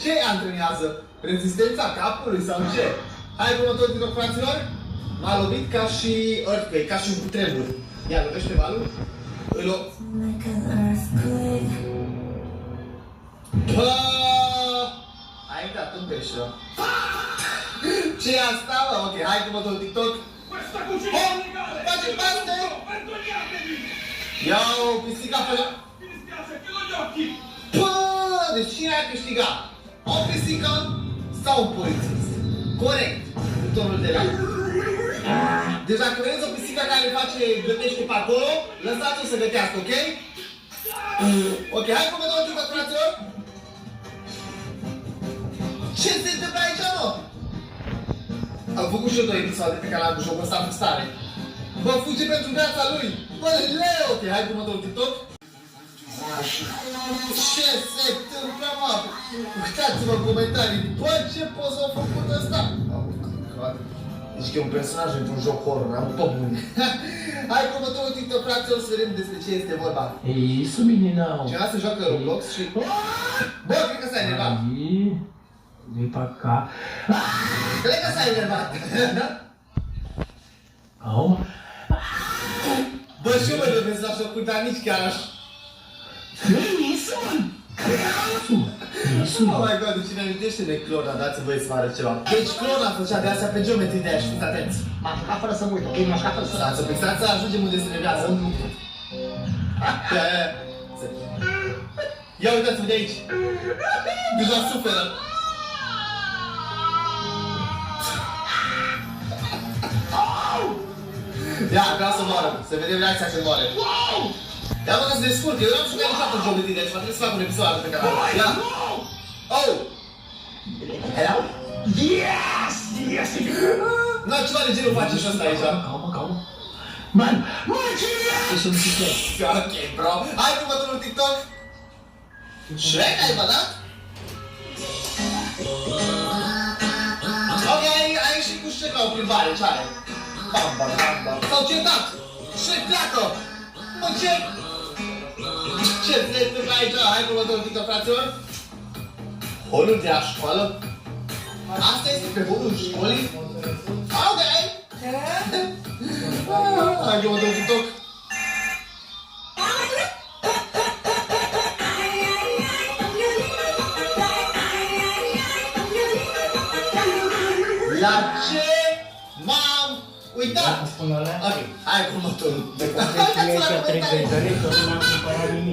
Ce antrenează? Rezistența capului sau ce? Hai cu următorul TikTok, fraților. M-a lovit ca și earthquake, ca și un cutremur. Ia, lovește valul. Îl o... Bă! Ai intrat în peșă. Ce e asta, bă? Ok, hai cu următorul TikTok. Face paste! Iau, pisica fără... Bă! Deci cine a câștigat? O pisică sau un polițist? Corect, în tonul de la. Deci dacă vedeți o pisică care gătește pe acolo, lăsați-o să gătească, ok? Ok, hai cu următorul TikTok, fraților! Ce se întâmplă aici, mă? Am făcut și eu 2 episoade pe canal cu jocul ăsta frustrare. Bă, fuge pentru viața lui! Bă, leu! Ok, hai cu următorul TikTok. Ce se întâmplă, mă? Uitați-vă în comentarii. Bă, ce poză au făcut ăsta? Deci că e un personaj într-un joc horror, am tot bun. Hai cu următorul TikTok, fraților, să vedem despre ce este vorba. É isso, meninão. Cineva se joacă Roblox și... Bă, cred că s-a enervat. Aí, vem pra cá. Cred că s-a enervat. Calma. Bă, și eu mă gândesc la șocuri, dar nici chiar așa. Que isso, mano? Que isso? Oh my god, cine amintește de Clona, dați-mi voie să vă arăt ceva. Deci Clona făcea de astea pe Geometry Dash, fiți atenți. M-am jucat fără să mă uit, ok? M-am jucat fără să... Să fixați, să ajungem unde se nevează. Ia uitați-vă de aici. Deja suferă. Ia, vreau să moară, să vedem reacția când moare. Ia mă, că se descurcă, eu n-am jucat niciodată Geometry Dash, va trebui să fac un episod pe canal. Ia! Oh! Hello? Yes! Yes! Nu, ceva de genul face și ăsta aici. Calma, calma. Mano, deixa eu me ficar. Ok, bro. Hai cu următorul TikTok. Shrek ai bădat? Ok, ai ieșit cu Shrek la o plimbare, ce are? Bam, bam, bam, bam. S-au certat! Shrek pleacă! Mă, ce? Ce se întâmplă aici? Hai cu următorul TikTok, fraților. Holul de la școală? Asta este pe holul școlii? Ok! Hai cu următorul TikTok. La ce m-am uitat? Ok, hai cu următorul. De confecție, 33 de lei, că nu mi-am cumpărat nimic.